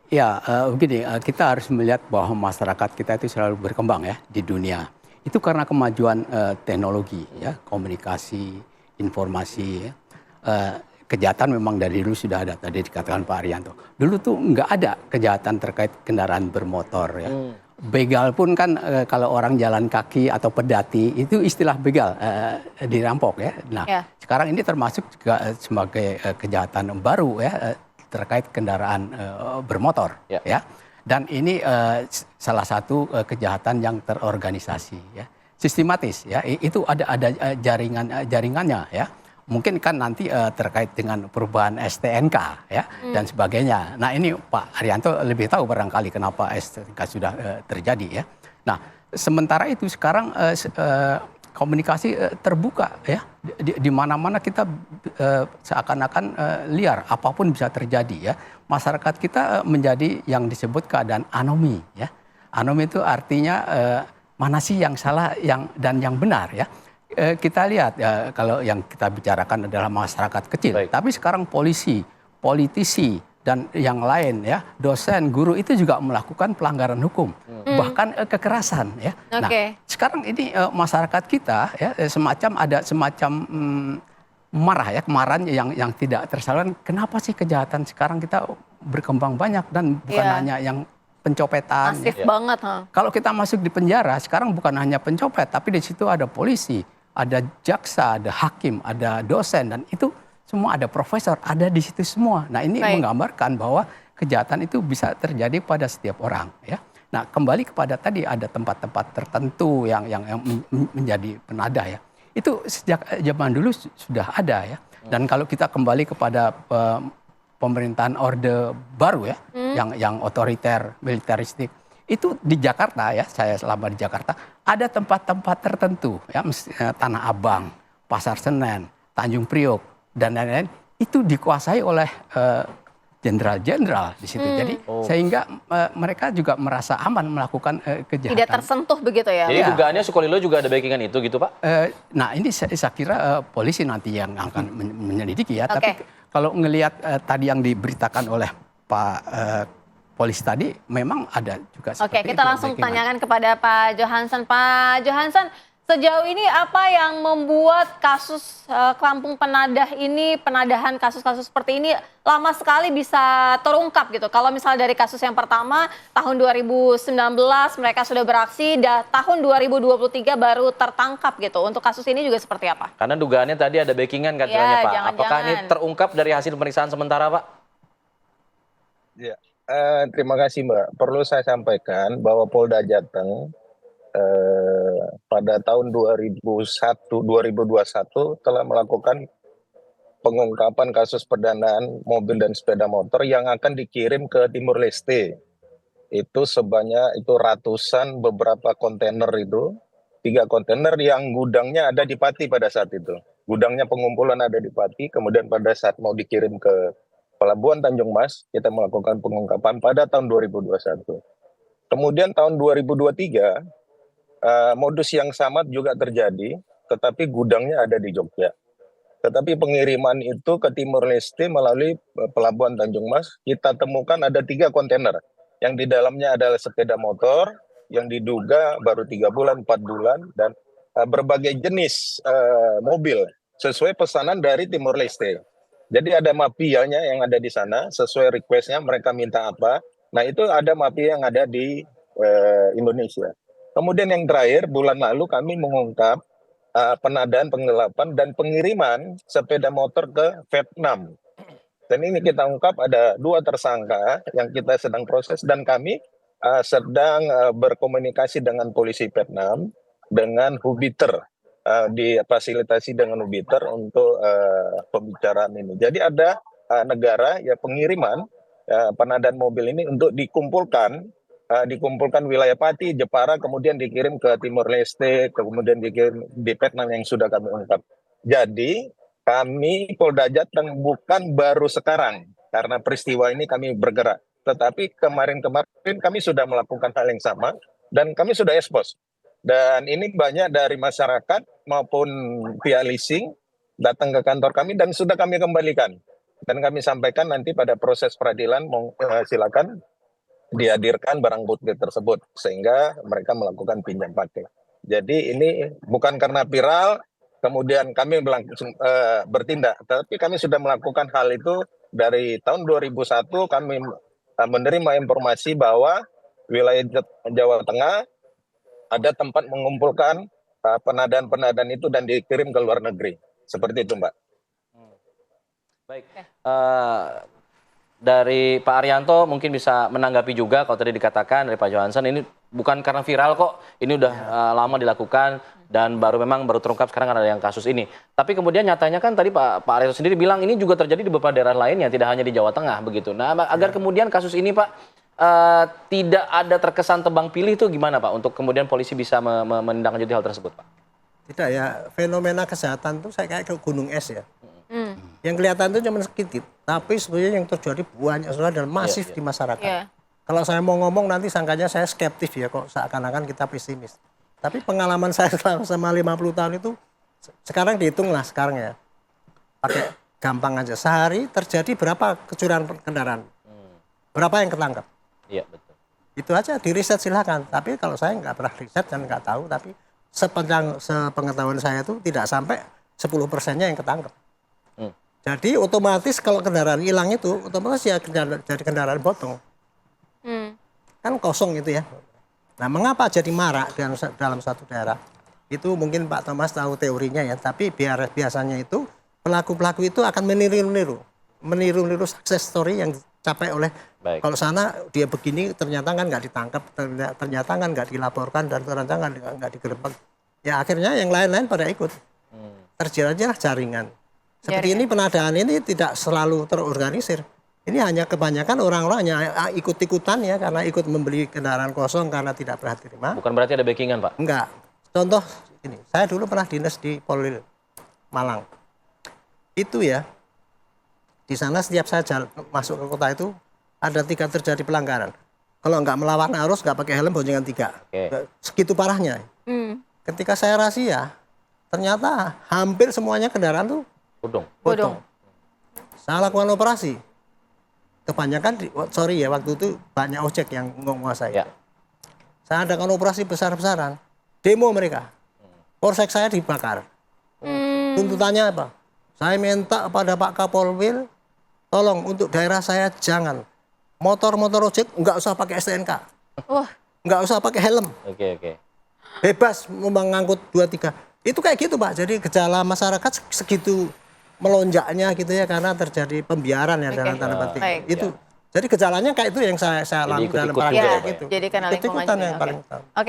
Ya, begini, kita harus melihat bahwa masyarakat kita itu selalu berkembang ya di dunia. Itu karena kemajuan teknologi ya, komunikasi, informasi ya. Eh, Kejahatan memang dari dulu sudah ada, tadi dikatakan Pak Arianto. Dulu tuh nggak ada kejahatan terkait kendaraan bermotor ya. Begal pun kan kalau orang jalan kaki atau pedati itu istilah begal dirampok ya. Nah, Ya. sekarang ini termasuk juga sebagai kejahatan baru ya terkait kendaraan bermotor Ya. ya. Dan ini salah satu kejahatan yang terorganisasi ya, sistematis ya. Itu ada jaringannya ya. Mungkin kan nanti terkait dengan perubahan STNK ya dan sebagainya. Nah ini Pak Arianto lebih tahu barangkali kenapa STNK sudah terjadi ya. Nah sementara itu sekarang komunikasi terbuka ya, di mana-mana kita seakan-akan liar, apapun bisa terjadi ya. Masyarakat kita menjadi yang disebut keadaan anomi ya. Anomi itu artinya mana sih yang salah dan yang benar ya. Kita lihat ya, kalau yang kita bicarakan adalah masyarakat kecil. Baik. Tapi sekarang polisi, politisi, dan yang lain ya, dosen, guru itu juga melakukan pelanggaran hukum, bahkan kekerasan ya. Nah, Oke. sekarang ini masyarakat kita ya ada semacam marah ya, kemarahan yang tidak tersalurkan. Kenapa sih kejahatan sekarang kita berkembang banyak dan bukan Iya. hanya yang pencopetan. Masif Ya. banget, ha. Kalau kita masuk di penjara, sekarang bukan hanya pencopet, tapi di situ ada polisi, ada jaksa, ada hakim, ada dosen, dan itu semua ada profesor, ada di situ semua. Nah ini Baik. menggambarkan bahwa kejahatan itu bisa terjadi pada setiap orang. Ya. Nah kembali kepada tadi ada tempat-tempat tertentu yang menjadi penadah ya. Itu sejak zaman dulu sudah ada ya. Dan kalau kita kembali kepada pemerintahan Orde Baru ya, yang otoriter, militeristik, itu di Jakarta ya, saya selama di Jakarta, ada tempat-tempat tertentu ya, Tanah Abang, Pasar Senen, Tanjung Priok, dan lain-lain, itu dikuasai oleh jenderal-jenderal di situ. Jadi sehingga mereka juga merasa aman melakukan kejahatan. Tidak tersentuh begitu ya. Jadi Iya. dugaannya Sukolilo juga ada backingan itu gitu Pak? Nah ini saya kira polisi nanti yang akan menyelidiki ya. Oke. Tapi kalau ngelihat tadi yang diberitakan oleh Pak polisi tadi, memang ada juga Oke, seperti kita itu langsung backingan. tanyakan kepada Pak Johansen. Pak Johansen, sejauh ini apa yang membuat kasus Kelampung Penadah ini, penadahan kasus-kasus seperti ini lama sekali bisa terungkap gitu? Kalau misalnya dari kasus yang pertama, tahun 2019 mereka sudah beraksi, tahun 2023 baru tertangkap gitu. Untuk kasus ini juga seperti apa? Karena dugaannya tadi ada backingan katanya Ya, Pak. jangan-jangan. Apakah ini terungkap dari hasil pemeriksaan sementara Pak? Ya, terima kasih Mbak. Perlu saya sampaikan bahwa Polda Jateng pada tahun 2021 telah melakukan pengungkapan kasus perdanaan mobil dan sepeda motor yang akan dikirim ke Timur Leste. Itu sebanyak ratusan beberapa kontainer itu, 3 kontainer yang gudangnya ada di Pati pada saat itu. Gudangnya pengumpulan ada di Pati, kemudian pada saat mau dikirim ke Pelabuhan Tanjung Mas, kita melakukan pengungkapan pada tahun 2021. Kemudian tahun 2023, modus yang sama juga terjadi, tetapi gudangnya ada di Jogja. Tetapi pengiriman itu ke Timur Leste melalui Pelabuhan Tanjung Mas, kita temukan ada 3 kontainer. Yang di dalamnya adalah sepeda motor, yang diduga baru 3 bulan, 4 bulan, dan berbagai jenis mobil, sesuai pesanan dari Timur Leste. Jadi ada mafianya yang ada di sana, sesuai requestnya mereka minta apa. Nah itu ada mafia yang ada di Indonesia. Kemudian yang terakhir, bulan lalu kami mengungkap penadaan, penggelapan, dan pengiriman sepeda motor ke Vietnam. Dan ini kita ungkap ada 2 tersangka yang kita sedang proses, dan kami sedang berkomunikasi dengan polisi Vietnam, dengan Hubiter. Difasilitasi dengan Hubiter untuk pembicaraan ini. Jadi ada negara ya pengiriman penadaan mobil ini untuk dikumpulkan wilayah Pati, Jepara, kemudian dikirim ke Timur Leste, kemudian dikirim di Vietnam yang sudah kami ungkap. Jadi kami Polda Jateng bukan baru sekarang karena peristiwa ini kami bergerak, tetapi kemarin-kemarin kami sudah melakukan hal yang sama dan kami sudah expose. Dan ini banyak dari masyarakat maupun pihak leasing datang ke kantor kami dan sudah kami kembalikan. Dan kami sampaikan nanti pada proses peradilan, silakan dihadirkan barang bukti tersebut sehingga mereka melakukan pinjam pakai. Jadi ini bukan karena viral kemudian kami langsung bertindak, tapi kami sudah melakukan hal itu dari tahun 2001. Kami menerima informasi bahwa wilayah Jawa Tengah ada tempat mengumpulkan penadaan-penadaan itu dan dikirim ke luar negeri. Seperti itu, Mbak. Baik. Dari Pak Arianto mungkin bisa menanggapi juga kalau tadi dikatakan dari Pak Johansen ini bukan karena viral kok, ini udah lama dilakukan dan memang baru terungkap sekarang ada yang kasus ini. Tapi kemudian nyatanya kan tadi Pak Arianto sendiri bilang ini juga terjadi di beberapa daerah lainnya, tidak hanya di Jawa Tengah begitu. Nah, agar kemudian kasus ini Pak tidak ada terkesan tebang pilih itu gimana Pak untuk kemudian polisi bisa menindaklanjuti hal tersebut Pak? Tidak ya, fenomena kesehatan itu saya kayak ke gunung es ya. Yang kelihatan itu cuma sedikit, tapi sebenarnya yang terjadi banyak sekali dan masif di masyarakat. Kalau saya mau ngomong nanti sangkanya saya skeptis ya, kok seakan-akan kita pesimis. Tapi pengalaman saya selama 50 tahun itu, sekarang dihitung lah sekarang ya. Pakai gampang aja, sehari terjadi berapa kecurian kendaraan? Berapa yang ketangkap? Iya, betul. Itu aja di riset silakan. Tapi kalau saya nggak pernah riset dan nggak tahu, tapi sepengetahuan saya itu tidak sampai 10%-nya yang ketangkep. Jadi otomatis kalau kendaraan hilang itu, otomatis ya jadi kendaraan potong. Kan kosong itu ya. Nah, mengapa jadi marak dalam satu daerah? Itu mungkin Pak Thomas tahu teorinya ya, tapi biasanya itu pelaku-pelaku itu akan meniru success story yang dicapai oleh kalau sana dia begini ternyata kan nggak ditangkap, ternyata kan nggak dilaporkan dan ternyata nggak digerebek. Ya akhirnya yang lain-lain pada ikut. Terjadilah jaringan. Seperti ini penadaan ini tidak selalu terorganisir. Ini hanya kebanyakan orang-orang hanya ikut-ikutan ya karena ikut membeli kendaraan kosong karena tidak pernah terima. Bukan berarti ada backingan Pak? Enggak. Contoh ini, saya dulu pernah dinas di Polwil Malang. Itu ya, di sana setiap saya masuk ke kota itu ada 3 terjadi pelanggaran. Kalau nggak melawan arus, nggak pakai helm, boncengan 3. Segitu parahnya. Ketika saya razia, ternyata hampir semuanya kendaraan tuh bodong. Saya lakukan operasi. Kebanyakan, waktu itu banyak ojek yang menguasai. Saya adakan operasi besar-besaran. Demo mereka. Polsek saya dibakar. Tuntutannya apa? Saya minta kepada Pak Kapolwil, tolong untuk daerah saya jangan. Motor-motor ojek nggak usah pakai STNK. Nggak usah pakai helm. Bebas mengangkut 2-3. Itu kayak gitu Pak. Jadi gejala masyarakat segitu melonjaknya gitu ya karena terjadi pembiaran ya dalam tanda petik. Itu. Jadi gejalanya kayak itu yang saya alami dalam praktek gitu. Jadi karena lingkungan yang paling utama. Oke.